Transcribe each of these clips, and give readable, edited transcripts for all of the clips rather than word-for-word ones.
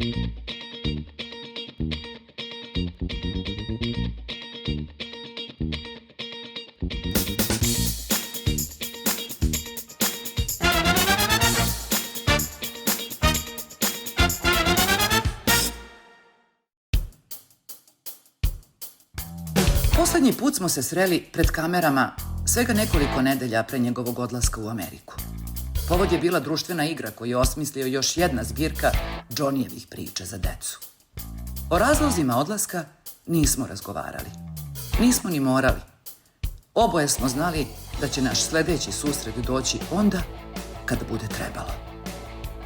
Poslednji put smo se sreli pred kamerama svega nekoliko nedelja pre njegovog odlaska u Ameriku. Povod je bila društvena igra koju je osmislio još jedna zbirka Johnnyjevih priča za decu. O razlozima odlaska nismo razgovarali. Nismo ni morali. Oboje smo znali da će naš sledeći susret doći onda kada bude trebalo.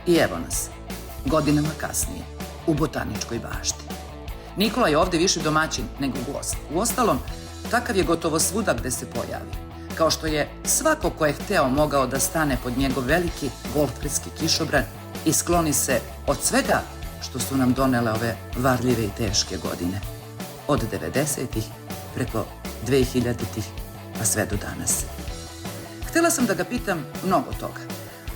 I evo nas, godinama kasnije, u Botaničkoj bašti. Nikola je ovde više domaćin nego gost. Uostalom, takav je gotovo svuda gde se pojavi. Kao što je svako ko je hteo mogao da stane pod njegov veliki golfkretski kišobran i skloni se od svega što su nam donele ove varljive i teške godine. Od 90-ih preko 2000-ih, a sve do danas. Htela sam da ga pitam mnogo toga.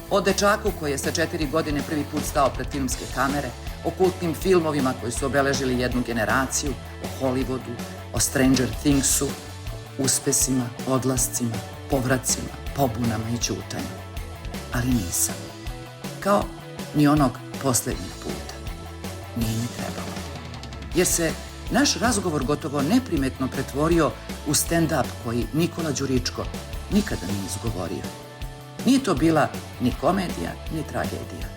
O dečaku koji je sa 4 godine prvi put stao pred filmske kamere, o kultnim filmovima koji su obeležili jednu generaciju, o Hollywoodu, o Stranger Thingsu, uspesima, odlascima, povracima, pobunama i ćutanju. Ali nisam. Kao ni onog poslednjeg puta. Nije mi trebalo. Jer se naš razgovor gotovo neprimetno pretvorio u stand-up koji Nikola Đuričko nikada nije izgovorio. Nije to bila ni komedija, ni tragedija.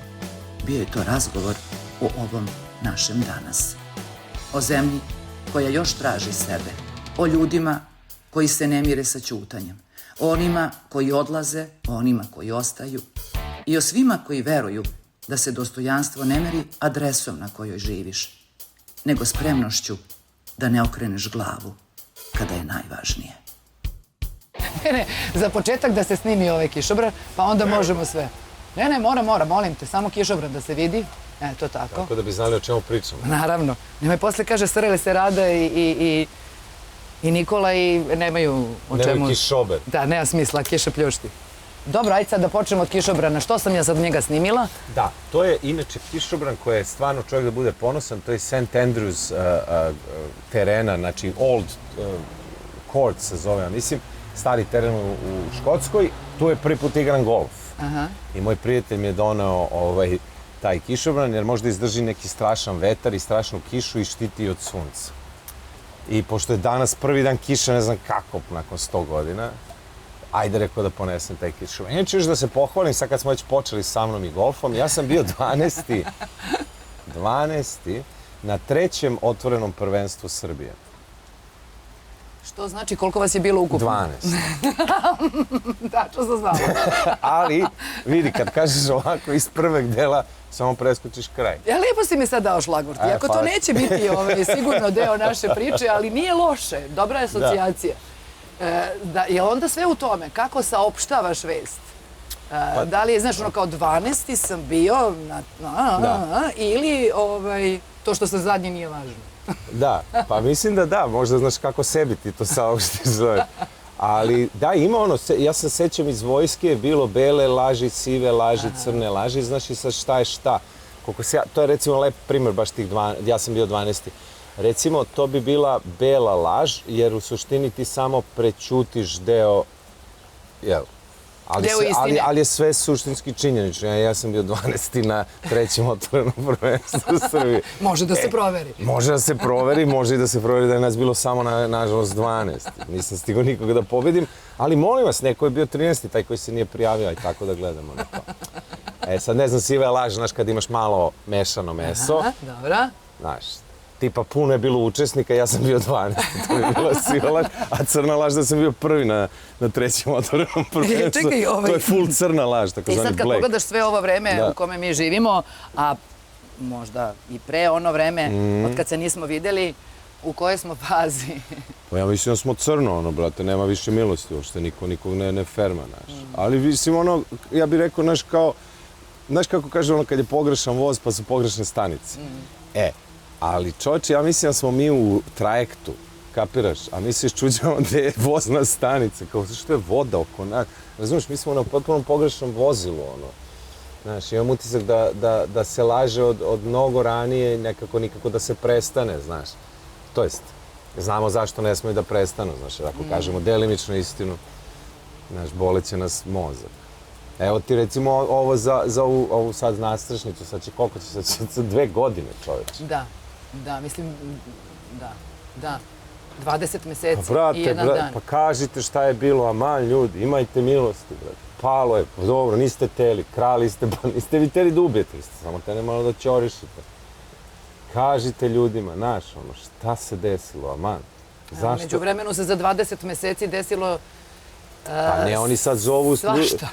Bio je to razgovor o ovom našem danas. O zemlji koja još traži sebe. O ljudima koji se ne mire sa ćutanjem. O onima koji odlaze, o onima koji ostaju. I o svima koji veruju da se dostojanstvo ne meri adresom na kojoj živiš, nego spremnošću da ne okreneš glavu kada je najvažnije. Ne, za početak da se snimi ovaj kišobran, pa onda možemo sve. Ne, mora, molim te, samo kišobran da se vidi. To tako. Tako da bi znali o čemu pričamo. Naravno. Nemoj posle kaže sreli se Rada i Nikola i nemaju o čemu... Nemaju kišober. Da, nema smisla, kiša pljušti. Dobro, ajde sad da počnemo od kišobrana. Što sam ja sad njega snimila? Da, to je inače kišobran koji je stvarno čovjek da bude ponosan. To je St. Andrews terena, znači Old Court se zove, ja mislim, stari teren u Škotskoj. Tu je prvi put igran golf. I moj prijatelj mi je doneo taj kišobran jer možda izdrži neki strašan vetar i strašnu kišu i štiti od sunca. I pošto je danas prvi dan kiša, ne znam kako, nakon 100 godina, ajde rekao da ponesem taj kišobran. Inače još da se pohvalim, sad kad smo već počeli sa mnom i golfom, ja sam bio 12. na 3. otvorenom prvenstvu Srbije. Što znači koliko vas je bilo ukupno? 12. Da, što sam znala. Ali, vidi, kad kažeš ovako iz prvog dela, samo preskočiš kraj. Lepo si mi sad dao šlagvort. Iako to neće biti sigurno deo naše priče, ali nije loše. Dobra je asocijacija. Je onda sve u tome? Kako saopštavaš vest? Da li je, znaš, ono kao 12. sam bio ili to što sam zadnji nije važno? Da, pa mislim da da, možda znaš kako sebi ti to saopštiš zove. Ali da, ima ono, ja se sećam iz vojske je bilo bele laži, sive laži, crne laži, znaš i sad šta je šta. To je recimo lep primer baš tih 12, ja sam bio 12. Recimo, to bi bila bela laž, jer u suštini ti samo prećutiš deo, jel? Ali je sve suštinski činjenično. Ja sam bio 12. na 3. otvorenom prvenstvu u Srbiji. Može da se proveri. Može da se proveri, može i da se proveri da je nas bilo samo, nažalost, 12. Nisam stigao nikoga da pobedim, ali molim vas, neko je bio 13. taj koji se nije prijavio, aj tako da gledamo na to. Sad ne znam, siva je laž, znaš, kad imaš malo mešano meso. Dobra. Znaš, tipa puno je bilo učesnika, ja sam bio 12. To je bila siva laž, a crna laž da sam bio prvi na 3. otvorenom prvenstvu. To je full crna laž, tako zvani black. I sad kad pogledaš sve ovo vreme u kome mi živimo, a možda i pre ono vreme, od kad se nismo videli, u kojoj smo fazi? Pa ja mislim da smo crno, brate, nema više milosti uopšte, nikog ne ferma, znaš. Ali mislim, ja bih rekao, znaš kako kaže kad je pogrešan voz, pa su pogrešne stanice. Ali čovječe, ja mislim da smo mi u trajektu, kapiraš, a mi se iščuđavamo gde je vozna stanica, kao što je voda oko nas. Razumiješ, mi smo na potpuno pogrešnom vozilu, Znaš, imam utisak da se laže od mnogo ranije i nekako nikako da se prestane, znaš. To jest, znamo zašto ne smiju da prestanu, znaš, jer ako kažemo delimičnu istinu, znaš, boleće nas mozak. Evo ti recimo ovo za ovu sad nastrešnicu, sad će koliko će, sad će 2 godine, čoveče. Da, mislim, da. 20 meseci Pa brate, i 1 dan. pa kažite šta je bilo, aman ljudi, imajte milosti, brate. Palo je, pa dobro, niste teli, krali ste, pa niste vi teli da ubijete, samo te ne malo da ćorišite. Kažite ljudima, znaš, ono, šta se desilo, aman. Zašto? Među vremenu se za 20 meseci desilo Pa ne, oni sad zovu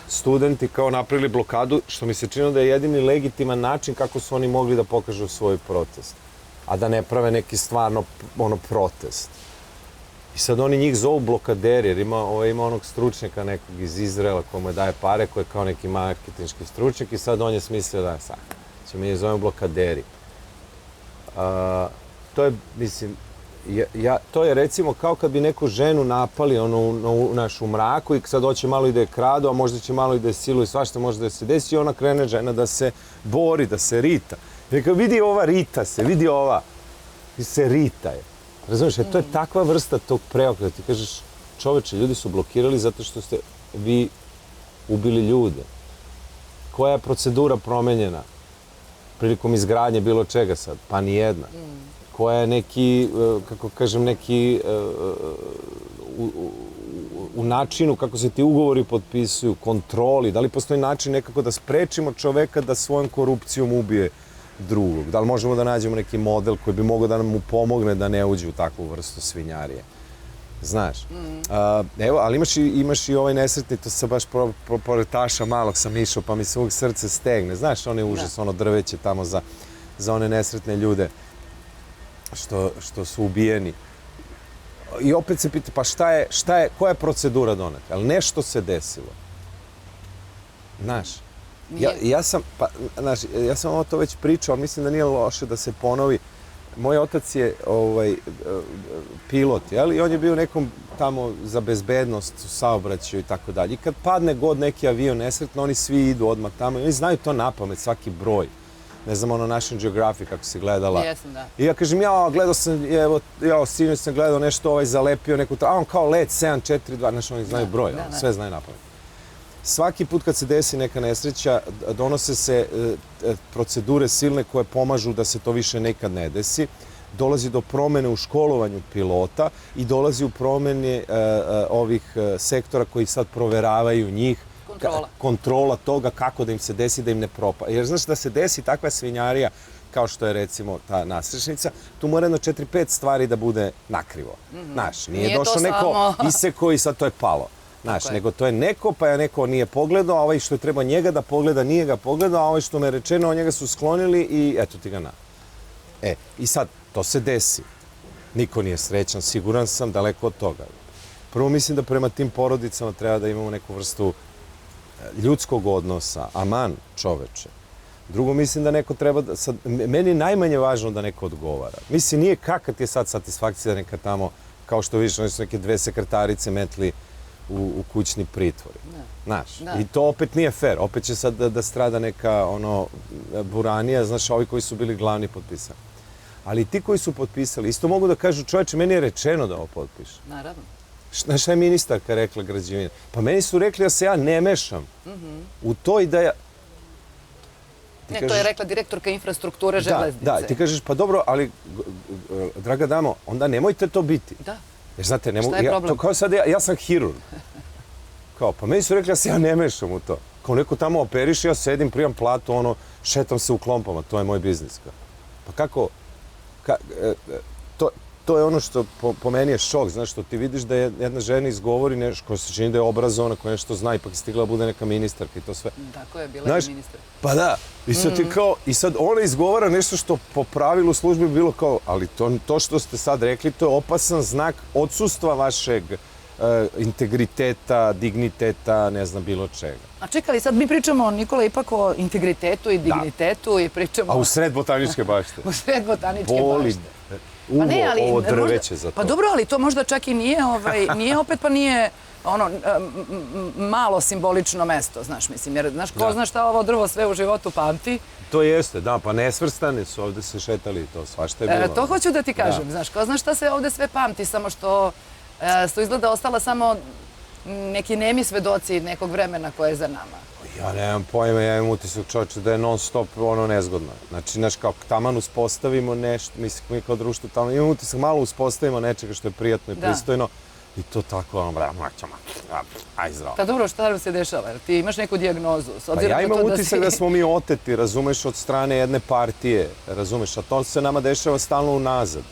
studenti kao napravili blokadu, što mi se činilo da je jedini legitiman način kako su oni mogli da pokažu svoj protest. A da ne prave neki stvarno protest. I sad oni njih zovu blokaderi, jer ima onog stručnjaka nekog iz Izraela koji mu daje pare, koji je kao neki marketinški stručnjak i sad on je smislio da sad ćemo mi zovemo blokaderi. To je, mislim, to je recimo kao kad bi neku ženu napali u mraku i sad hoće malo i da je kradu, a možda će malo i da je silu i svašta može da se desi i ona krene žena da se bori, da se rita. Neka vidi ova rita se, vidi ova, se rita je. Razumiješ, to je takva vrsta tog preokreta. Ti kažeš, čoveče, ljudi su blokirali zato što ste vi ubili ljude. Koja je procedura promenjena prilikom izgradnje bilo čega sad? Pa nijedna. Koja je neki, kako kažem, neki u načinu kako se ti ugovori potpisuju, kontroli, da li postoji način nekako da sprečimo čoveka da svojom korupcijom ubije drugog? Da li možemo da nađemo neki model koji bi mogao da nam mu pomogne da ne uđe u takvu vrstu svinjarije? Znaš, evo, ali imaš i ovaj nesretni, to sam baš proletaša malog sam išao, pa mi se uvijek srce stegne. Znaš, onaj užas, ono drveće tamo za one nesretne ljude što su ubijeni. I opet se pita, pa koja je procedura doneta? Ali nešto se desilo. Znaš, ja sam ovo to već pričao, ali mislim da nije loše da se ponovi. Moj otac je pilot, jel? I on je bio nekom tamo za bezbednost u saobraćaju i tako dalje. I kad padne god neki avion nesretno, oni svi idu odmah tamo i oni znaju to napamet, svaki broj. Ne znam, ono National Geographic kako si gledala. Jesam, da. I ja kažem, gledao sam, sinoć sam gledao nešto zalepio neku, a on kao let 742, znaš, oni znaju broj, sve znaju napamet. Svaki put kad se desi neka nesreća, donose se procedure silne koje pomažu da se to više nekad ne desi. Dolazi do promene u školovanju pilota i dolazi u promene ovih sektora koji sad proveravaju njih. Kontrola toga kako da im se desi, da im ne propada. Jer znaš da se desi takva svinjarija kao što je recimo ta nastrešnica, tu mora jedno 4-5 stvari da bude nakrivo. Znaš, nije došao neko iseko i sad to je palo. Znaš, nego to je neko, pa je neko nije pogledao, a ovaj što je treba njega da pogleda, nije ga pogledao, a ovaj što mu je rečeno, njega su sklonili i eto ti ga na. I sad, to se desi. Niko nije srećan, siguran sam, daleko od toga. Prvo mislim da prema tim porodicama treba da imamo neku vrstu ljudskog odnosa, aman čoveče. Drugo, mislim da neko treba da, meni je najmanje važno da neko odgovara. Mislim, nije kakva ti je sad satisfakcija da neka tamo, kao što vidiš, oni su neke 2 sekretarice metli u kućni pritvor. Znaš, i to opet nije fair. Opet će sad da strada neka buranija, znaš, ovi koji su bili glavni potpisani. Ali ti koji su potpisali, isto mogu da kažu, čoveče, meni je rečeno da ovo potpiše. Naravno. Znaš šta je ministarka rekla građevine? Pa meni su rekli da se ja ne mešam u to i da ja... Ne, to je rekla direktorka infrastrukture železnice. Da, ti kažeš, pa dobro, ali, draga damo, onda nemojte to biti. Da. Jer znate, šta je problem? Kao sad, ja sam hirurg. Kao, pa meni su rekli da se ja ne mešam u to. Kao neko tamo operiše, ja sedim, primam platu, šetam se u klompama, to je moj biznis. Pa kako... To je ono što po meni je šok, znaš, što ti vidiš da jedna žena izgovori nešto, koja se čini da je obrazovana, koja nešto zna, ipak je stigla da bude neka ministarka i to sve. Tako je, bila je ministar. Pa da, i sad ti kao, i sad ona izgovara nešto što po pravilu službe bi bilo kao, ali to što ste sad rekli, to je opasan znak odsustva vašeg integriteta, digniteta, ne znam, bilo čega. A čekali, sad mi pričamo, Nikola, ipak o integritetu i dignitetu i pričamo... A u sred botaničke bašte. U sred botaničke bašte. Ovo drveće za to. Pa dobro, ali to možda čak i nije opet, pa nije ono, malo simbolično mesto, znaš, mislim, jer, znaš, ko zna šta ovo drvo sve u životu pamti. To jeste, da, pa nesvrstani su, ovde se šetali i to, svašta je bilo. To hoću da ti kažem, znaš, ko zna šta se ovde sve pamti, samo što su izgleda ostala samo neki nemi svedoci nekog vremena koje je za nama. Ja nemam pojma, ja imam utisak, čovječe, da je non stop ono nezgodno. Znači, znaš, kao taman uspostavimo nešto, mislim, mi kao društvo tamo, imam utisak, malo uspostavimo nečega što je prijatno i pristojno i to tako, ono, aj zdravo. Pa dobro, šta nam se dešava? Jer ti imaš neku dijagnozu? Pa ja imam utisak da smo mi oteti, razumeš, od strane jedne partije, razumeš, a to se nama dešava stalno unazad.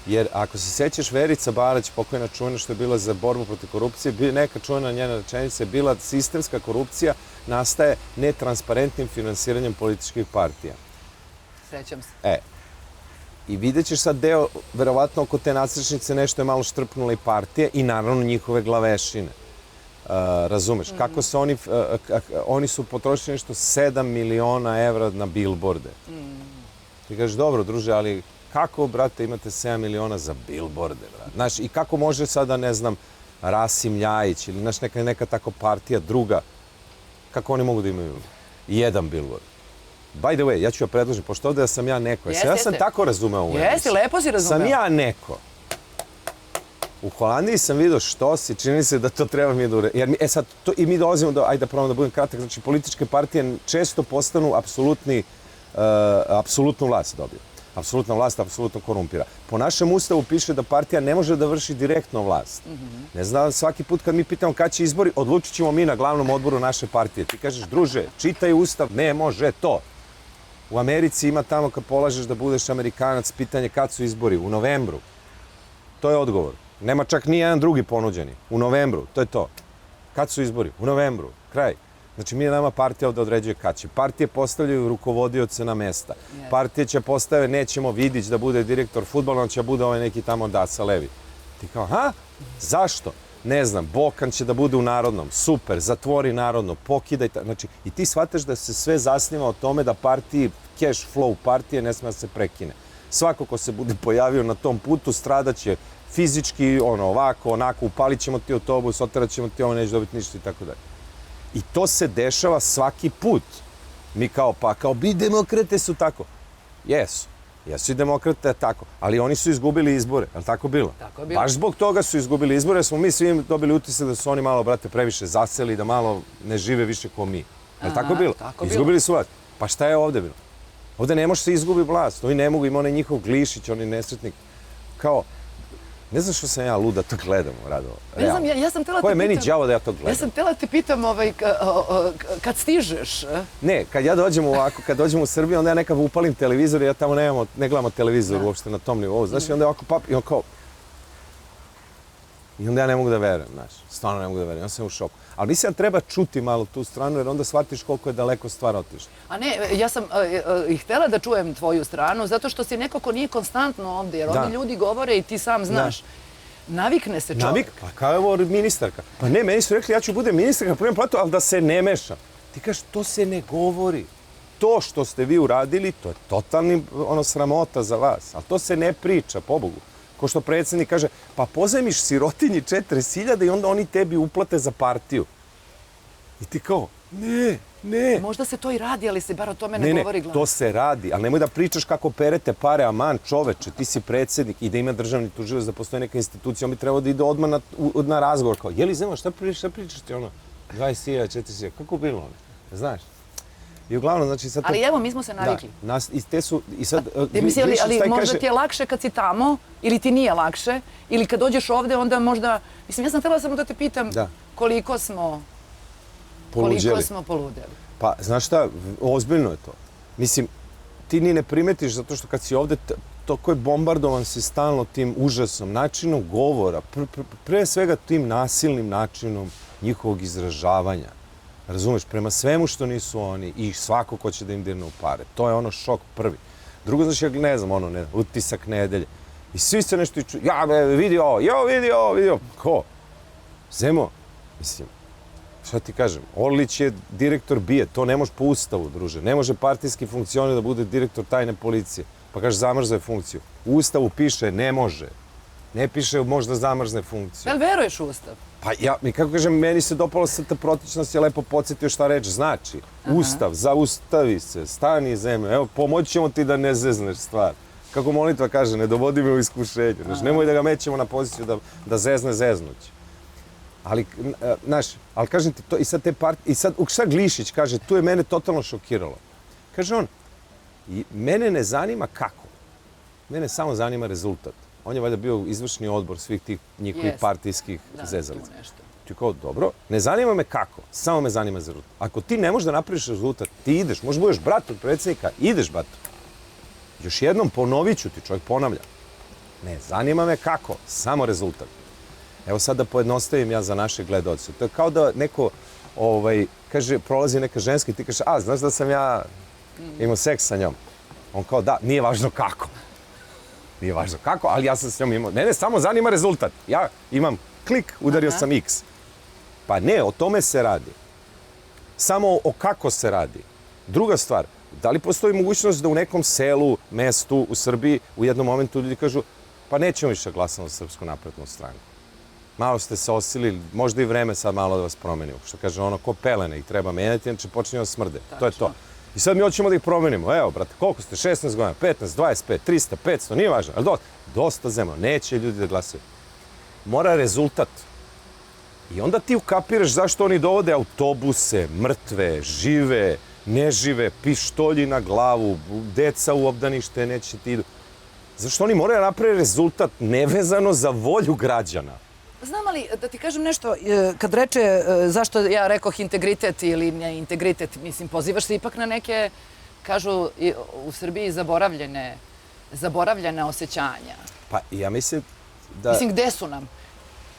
Jer ako se sećaš, Verica Barać, pokojna čuvena što je bila za borbu protiv korupcije, neka čuvena njena rečenica je bila sistemska korupcija nastaje netransparentnim finansiranjem političkih partija. Sećam se. I vidjet ćeš sad deo, verovatno oko te nacrčnice nešto je malo štrpnula i partije i naravno njihove glavešine. Razumeš, kako se oni su potrošili nešto 7 miliona evra na bilborde. Ti kažeš, dobro druže, ali kako, brate, imate 7 miliona za bilborde, brate? Znaš, i kako može sada, ne znam, Rasim Ljajić ili znaš, neka tako partija druga, kako oni mogu da imaju jedan bilbord? By the way, ja ću ja predložiti, pošto ovdje sam ja neko. Ja sam tako razumeo u emisiji. Jeste, lepo si razumeo. Sam ja neko. U Holandiji sam vidio što si, čini se da to treba mi da uredimo. Jer sad, i mi dolazimo do, ajde da probam da budem kratak, znači političke partije često postanu apsolutnu vlast dobiju. Apsolutna vlast apsolutno korumpira. Po našem ustavu piše da partija ne može da vrši direktno vlast. Ne znam, svaki put kad mi pitamo kad će izbori, odlučit ćemo mi na glavnom odboru naše partije. Ti kažeš, druže, čitaj ustav, ne može to. U Americi ima tamo kad polažeš da budeš Amerikanac, pitanje kad su izbori, u novembru. To je odgovor. Nema čak ni jedan drugi ponuđeni. U novembru, to je to. Kad su izbori? U novembru, kraj. Znači, nama partija ovdje određuje kad će. Partije postavljaju rukovodioce na mesta. Partije će postave, nećemo Vidić da bude direktor fudbala, on će bude ovaj neki tamo Dasa Levi. Ti kao, zašto? Ne znam, Bokan će da bude u Narodnom. Super, zatvori Narodno, pokidaj. Znači, i ti shvataš da se sve zasniva o tome da partiji, cash flow partije ne sme da se prekine. Svako ko se bude pojavio na tom putu stradaće fizički, ovako, onako, upalit ćemo ti autobus, oterat ćemo ti ovo, neće dobiti ništa i tako dalje. I to se dešava svaki put. Mi kao bi demokrate su tako. Jesu i demokrate tako, ali oni su izgubili izbore, je li tako bilo? Tako je bilo. Baš zbog toga su izgubili izbore, jer smo mi svi dobili utisak da su oni malo, brate, previše zaseli, da malo ne žive više ko mi. Je li tako bilo? Izgubili su vlast. Pa šta je ovde bilo? Ovde ne može se izgubi vlast. Oni ne mogu, ima onaj njihov Glišić, onaj nesretnik. Kao, ne znam što sam ja lud da to gledam, Radovo. Ne znam, ja sam tela te pitam... Ko je meni đavo da ja to gledam? Ja sam tela te pitam, kad stižeš... Ne, kad ja dođem ovako, kad dođem u Srbiju, onda ja nekad upalim televizor i ja tamo ne gledamo televizor uopšte na tom nivou. Znaš, i onda ovako i on kao... I onda ja ne mogu da verujem, znaš, stvarno ne mogu da verujem, ja sam u šoku. Ali mislim da treba čuti malo tu stranu, jer onda shvatiš koliko je daleko stvar otišla. A ne, ja sam i htjela da čujem tvoju stranu, zato što si neko ko nije konstantno ovdje, jer oni ljudi govore i ti sam znaš. Navikne se čovjek. Pa kao je ovo ministarka. Pa ne, meni su rekli ja ću budem ministarka, primam platu, ali da se ne mešam. Ti kažeš, to se ne govori. To što ste vi uradili, to je totalni sramota za vas. Ali to se ne priča, pobogu. Ko što predsjednik kaže, pa pozajmiš sirotinji 40.000 i onda oni tebi uplate za partiju. I ti kao, ne. Možda se to i radi, ali se bar o tome ne govori glas. To se radi, ali nemoj da pričaš kako perete pare, aman čoveče, ti si predsjednik i da ima državni tužilac, da postoji neka institucija, on bi trebao da ide odmah na razgovor. Kao, je li znamo, šta pričaš ti 20.000, 40.000, kako bilo ono? Znaš? I uglavnom, znači sad... Ali evo, mi smo se navikli. Da, i te su... I sad... Ali možda ti je lakše kad si tamo, ili ti nije lakše, ili kad dođeš ovde, onda možda... Mislim, ja sam htjela samo da te pitam koliko smo poludeli. Pa, znaš šta, ozbiljno je to. Mislim, ti ni ne primetiš zato što kad si ovde, toko je bombardovan si stalno tim užasom, načinom govora, pre svega tim nasilnim načinom njihovog izražavanja. Razumeš, prema svemu što nisu oni i svako ko će da im dirne u pare. To je šok prvi. Drugo, znači, ja ne znam, utisak nedelje. I svi se nešto čuju, vidi ovo. Ko? Zemo? Mislim, šta ti kažem, Orlić je direktor BIA, to ne može po ustavu, druže. Ne može partijski funkcioner da bude direktor tajne policije. Pa kaže, zamrzao je funkciju. U ustavu piše, ne može. Ne piše možda zamrzne funkcije. Jel veruješ u Ustav? Pa ja, kako kažem, meni se dopalo ST Protičnost je lepo podsjetio šta reč znači. Ustav, zaustavi se, stani zemlje, evo pomoći ćemo ti da ne zezneš stvar. Kako molitva kaže, ne dovodi me u iskušenje. Znači, nemoj da ga mećemo na poziciju da zezne zeznuće. Ali, znaš, ali kažem ti to, i sad te partije, i sad šta Glišić kaže, tu je mene totalno šokiralo. Kaže on, mene ne zanima kako, mene samo zanima rezultat. On je valjda bio izvršni odbor svih tih njihovih partijskih zezalica. Ti kao, dobro, ne zanima me kako, samo me zanima rezultat. Ako ti ne možeš da napraviš rezultat, ti ideš, možda budeš brat od predsjednika, ideš brat. Još jednom ponovit ću ti, čovjek ponavlja. Ne, zanima me kako, samo rezultat. Evo sad da pojednostavim ja za naše gledaoce. To je kao da neko, kaže, prolazi neka ženska i ti kaže, znaš da sam ja imao seks sa njom? On kao, da, nije važno kako. Nije važno kako, ali ja sam s njom imao. Ne, samo zanima rezultat. Ja imam klik, udario sam X. Pa ne, o tome se radi. Samo o kako se radi. Druga stvar, da li postoji mogućnost da u nekom selu, mestu u Srbiji u jednom momentu ljudi kažu pa nećemo više glasamo za Srpsku naprednu stranu. Malo ste se osilili, možda i vreme sad malo da vas promenimo. Što kaže ono, ko pelene ih treba menjati, inače počinju da smrde. To je to. I sad mi hoćemo da ih promenimo. Evo, brate, koliko ste? 16 godina, 15, 25, 300, 500, nije važno. Ali dosta zemlja, neće ljudi da glasaju. Mora rezultat. I onda ti ukapiraš zašto oni dovode autobuse, mrtve, žive, nežive, pištolji na glavu, deca u obdanište, neće ti idu. Zašto oni moraju napraviti rezultat nevezano za volju građana? Znam, ali da ti kažem nešto, kad reče zašto ja rekoh integritet ili ne integritet, mislim, pozivaš se ipak na neke, kažu u Srbiji, zaboravljene osjećanja. Pa ja mislim da... Mislim, gde su nam?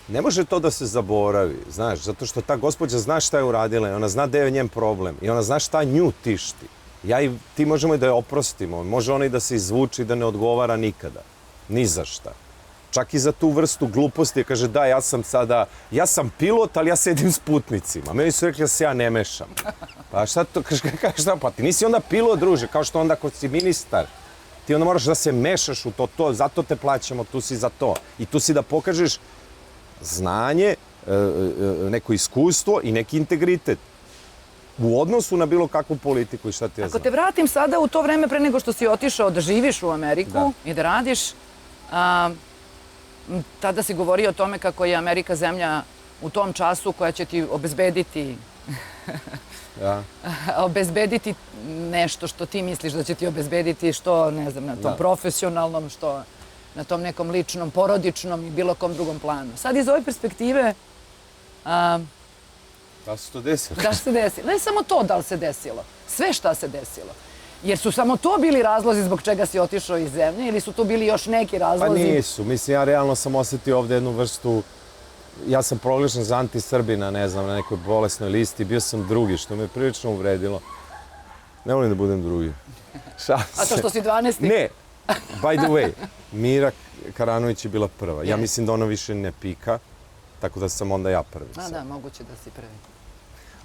Ne može to da se zaboravi, znaš, zato što ta gospođa zna šta je uradila i ona zna gde je njen problem i ona zna šta nju tišti. Ja i ti možemo i da je oprostimo, može ona i da se izvuči i da ne odgovara nikada, ni za šta. Čak i za tu vrstu gluposti, kaže da, ja sam pilot, ali ja sedim s putnicima. Meni su rekli da se ja ne mešam. Pa šta to, šta, pa ti nisi onda pilot, druže, kao što onda kod si ministar. Ti onda moraš da se mešaš u to, zato te plaćamo, tu si za to. I tu si da pokažeš znanje, neko iskustvo i neki integritet u odnosu na bilo kakvu politiku i šta ti ja znam. Ako te vratim sada u to vreme pre nego što si otišao da živiš u Ameriku i da radiš, tada si govorio o tome kako je Amerika zemlja u tom času koja će ti obezbediti nešto što ti misliš da će ti obezbediti, što, ne znam, na tom profesionalnom, što na tom nekom ličnom, porodičnom i bilo kom drugom planu. Sad iz ove perspektive... Da se to desilo? Da se desilo. Ne samo to da li se desilo, sve šta se desilo. Jer su samo to bili razlozi zbog čega si otišao iz zemlje ili su tu bili još neki razlozi? Pa nisu. Mislim, ja realno sam osjetio ovdje jednu vrstu... Ja sam proglašen za anti-Srbina, ne znam, na nekoj bolesnoj listi. Bio sam drugi, što me prilično uvredilo. Ne volim da budem drugi. A to što si 12? Ne. By the way, Mira Karanović je bila prva. Ja mislim da ona više ne pika, tako da sam onda ja prvi. Da, moguće da si prvi.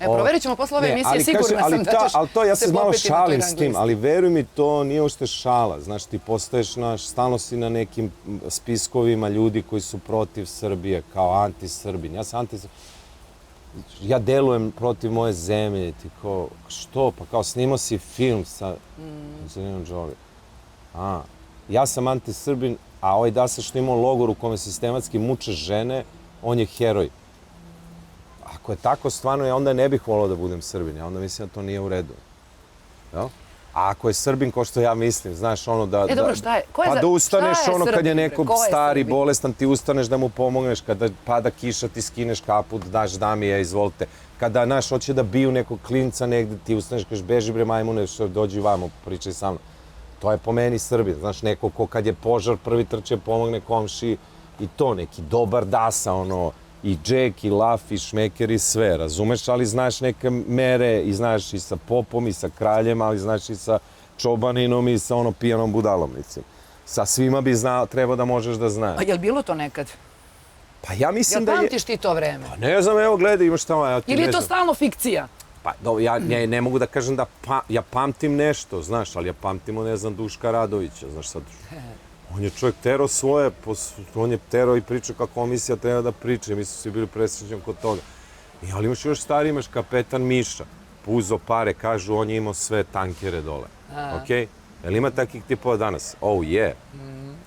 Evo, proverit ćemo posle ove emisije, sigurna sam da ćeš se popeti na toj ranglisti. Ali ja se malo šalim s tim, ali veruj mi, to nije uopšte šala. Znaš, ti postaješ stalno si na nekim spiskovima ljudi koji su protiv Srbije, kao anti-Srbin. Ja sam anti-Srbin. Ja delujem protiv moje zemlje. Ti kao, što? Pa kao snimao si film sa Angelinom Jolie. Ja sam anti-Srbin, a ovaj Dasa što imao logor u kome sistematski muče žene, on je heroj. Ako je tako stvarno, ja onda ne bih volao da budem Srbin. Ja onda mislim da to nije u redu. A ako je Srbin, ko što ja mislim, znaš, ono da... dobro, šta je? Pa da ustaneš ono kad je neko stari, bolestan, ti ustaneš da mu pomogneš, kada pada kiša, ti skineš kaput, daš damije, izvolite. Kada, znaš, hoće da biju nekog klinca negde, ti ustaneš, kažeš, beži bre majmune, dođi vamo, pričaj sa mnom. To je po meni Srbin, znaš, neko ko kad je požar prvi trče, pomogne komši i to, neki dobar Dasa, ono, i džek, i laf, i šmeker, i sve, razumeš, ali znaš neke mere i znaš i sa popom, i sa kraljem, ali znaš i sa čobaninom i sa ono pijanom budalom, mislim. Sa svima bi trebao da možeš da znaš. A je li bilo to nekad? Pa ja mislim da je... Jel pamtiš ti to vreme? Pa ne znam, evo gledaj, imaš tamo, ja ti ne znam. Ili je to stalno fikcija? Pa ja ne mogu da kažem da ja pamtim nešto, znaš, ali ja pamtimo, ne znam, Duška Radovića, znaš sad. On je čovjek terao svoje, on je terao i pričao kako komisija treba da priča, mi su svi bili presrećeni kod toga. Ali imaš još stariji, imaš kapetan Miša, puzo pare, kažu on je imao sve tankere dole. Okej? Jel ima takvih tipova danas? Oh je.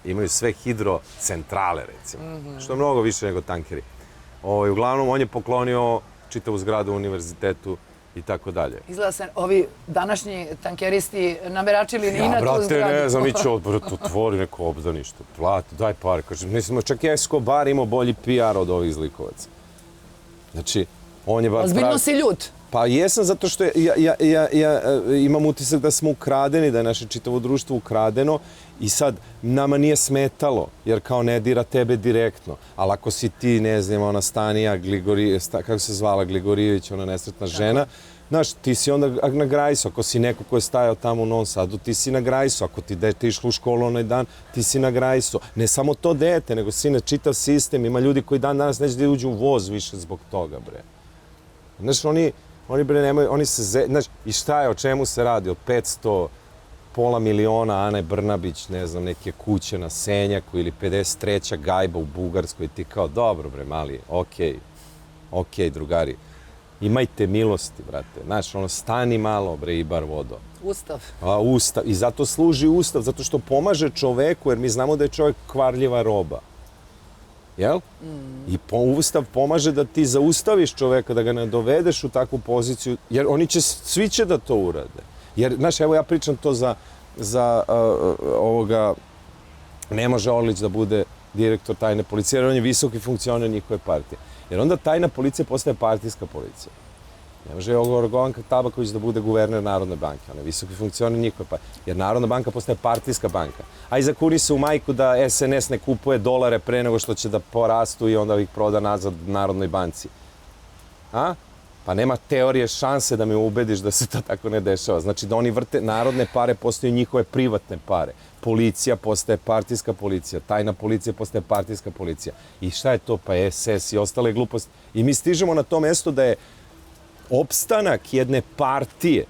Imaju sve hidrocentrale, recimo. Što je mnogo više nego tankeri. Uglavnom, on je poklonio čitavu zgradu u univerzitetu i tako dalje. Izgleda se ovi današnji tankeristi nameračili i na tu zgradu. Brate, ne znam, mi će otvori neko obdanište, plati, daj pare. Kažem, mislim, čak i Escobar imao bolji PR od ovih zlikovaca. Znači, on je... Ozbiljno si ljut. Pa jesam, zato što ja imam utisak da smo ukradeni, da je naše čitavo društvo ukradeno i sad nama nije smetalo, jer kao ne dira tebe direktno. Ali ako si ti, ne znam, ona Stanija, kako se zvala, Gligorijević, ona nesretna žena, znaš, ti si onda na Grajsu. Ako si neko ko je stajao tamo u Novom Sadu, ti si na Grajsu. Ako ti dete išlo u školu onaj dan, ti si na Grajsu. Ne samo to dete, nego si na čitav sistem. Ima ljudi koji danas neće da uđu u voz više zbog toga, bre. Znaš, oni bre nemaju, oni se, znaš, i šta je, o čemu se radi? Od 500, pola miliona Ane Brnabić, ne znam, neke kuće na Senjaku ili 53. gajba u Bugarskoj. Ti kao, dobro bre, mali, okej, drugari. Imajte milosti, brate. Znaš, stani malo, bre, i bar vodo. Ustav. Ustav. I zato služi Ustav, zato što pomaže čoveku, jer mi znamo da je čovjek kvarljiva roba. Jel? I Ustav pomaže da ti zaustaviš čoveka, da ga ne dovedeš u takvu poziciju, jer svi će da to urade. Jer, znaš, evo ja pričam to za ovoga, ne može Orlić da bude direktor tajne policije, jer on je visoki funkcioner njihove partije. Jer onda tajna policija postaje partijska policija. Ne može Jorgovanka Tabaković da bude guverner Narodne banke, on je visoki funkcioner njihove partije. Jer Narodna banka postaje partijska banka. A i zakuni se u majku da SNS ne kupuje dolare pre nego što će da porastu i onda ih proda nazad Narodnoj banci. A? Pa nema teorije šanse da me ubediš da se to tako ne dešava. Znači da oni vrte, narodne pare postaju njihove privatne pare. Policija postaje partijska policija, tajna policija postaje partijska policija. I šta je to? Pa SS i ostale gluposti. I mi stižemo na to mesto da je opstanak jedne partije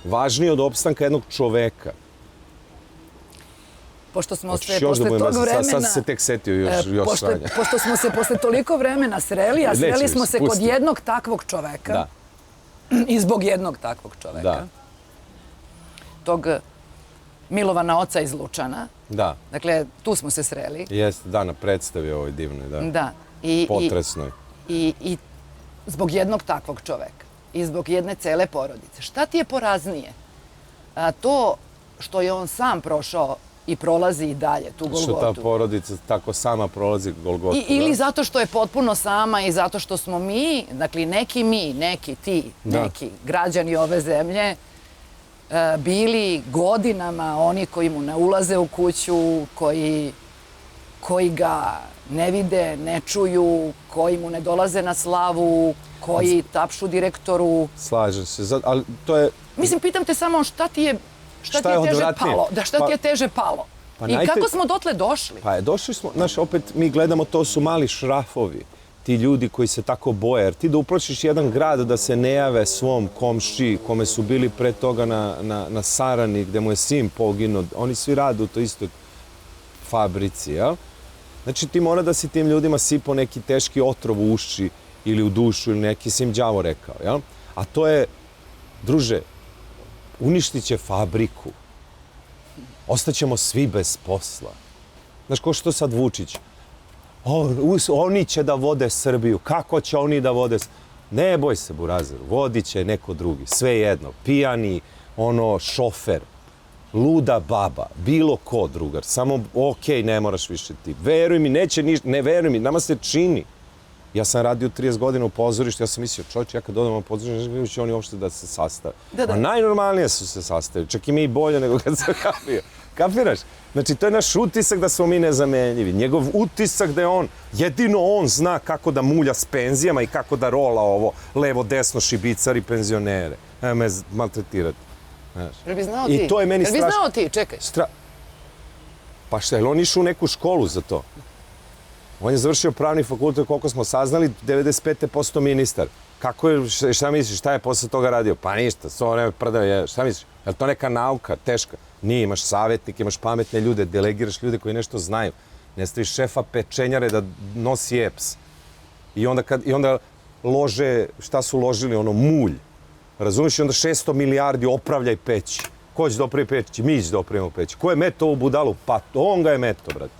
važniji od opstanka jednog čoveka. Pošto smo se posle tog vremena... Sad se tek setio još sranja. Pošto smo se posle toliko vremena sreli, a sreli smo se kod jednog takvog čoveka. Da. I zbog jednog takvog čoveka. Da. Tog Milovana oca iz Lučana. Da. Dakle, tu smo se sreli. Jeste, da, na predstavi ovoj divnoj, da. Da. Potresnoj. I zbog jednog takvog čoveka. I zbog jedne cele porodice. Šta ti je poraznije? To što je on sam prošao i prolazi i dalje tu Golgotu. Što ta porodica tako sama prolazi Golgotu. Ili zato što je potpuno sama i zato što smo mi, dakle neki ti, neki građani ove zemlje, bili godinama oni koji mu ne ulaze u kuću, koji ga ne vide, ne čuju, koji mu ne dolaze na slavu, koji tapšu direktoru. Slažem se, ali to je... Mislim, pitam te samo šta ti je teže palo? Šta ti je teže palo? I kako smo dotle došli? Pa došli smo, znaš, opet mi gledamo, to su mali šrafovi. Ti ljudi koji se tako boje. Jer ti da uplašiš jedan grad da se ne jave svom komšiji, kome su bili pre toga na Sarani, gde mu je sin poginuo. Oni svi rade u toj istoj fabrici, jel? Znači ti mora da si tim ljudima sipao neki teški otrov u uši ili u dušu ili neki si im đavo rekao, jel? A to je, druže, uništit će fabriku. Ostaćemo svi bez posla. Znaš, ko što sad Vučić? Oni će da vode Srbiju. Kako će oni da vode? Ne boj se, burazeru. Vodit će neko drugi. Sve jedno. Pijani, šofer. Luda baba. Bilo ko, drugar. Samo, okej, ne moraš više ti. Veruj mi, neće ništa. Ne veruj mi, nama se čini. Ja sam radio 30 godina u pozorištu, ja sam mislio, čovječ, ja kad odem u pozorištu, ne će oni uopšte da se sastave. A najnormalnije su se sastavili, čak i mi bolje nego kad sam kapio. Kapiraš? Znači, to je naš utisak da smo mi nezamenljivi. Njegov utisak da je jedino on zna kako da mulja s penzijama i kako da rola ovo levo-desno šibicari penzionere. Evo me maltretirati. Jel bi znao ti? I to je meni strašno. Jel bi znao ti? Čekaj. Pa šta, je li on išao u neku školu za to? On je završio pravni fakultet, koliko smo saznali, 95% ministar. Kako je, šta misliš, šta je posle toga radio? Pa ništa, svo vreme prdao je, šta misliš? Je li to neka nauka, teška? Nije, imaš savjetnike, imaš pametne ljude, delegiraš ljude koji nešto znaju. Ne staviš šefa pečenjare da nosi EPS. I onda lože, šta su ložili, ono, mulj. Razumiješ? I onda 600 milijardi opravljaj peći. Ko će da opravi peći? Mi će da opravimo peći. Ko je meto ovu budalu? Pa on ga je meto, brate.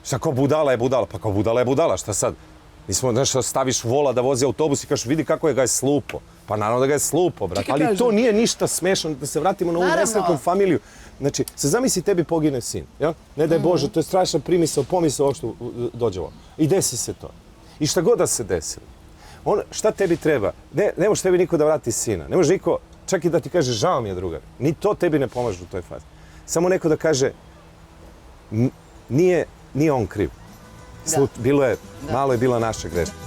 Šta kao budala je budala? Pa kao budala je budala, šta sad? Nismo, znaš, staviš vola da vozi autobus i kažeš, vidi kako je ga je slupo. Pa naravno da ga je slupo, brate. Ali to nije ništa smešno, da se vratimo na ovu nesretnu familiju. Znači, se zamisli tebi pogine sin, jel? Ne daj Bože, to je strašna pomisao ovo što dođe ovo. I desi se to. I šta god da se desilo. Šta tebi treba? Ne može tebi niko da vrati sina. Ne može niko, čak i da ti kaže, žao mi je drugar. Ni to tebi ne pomaže u toj fazi. Samo neko da kaže, nije on kriv. Malo je bila naša greška.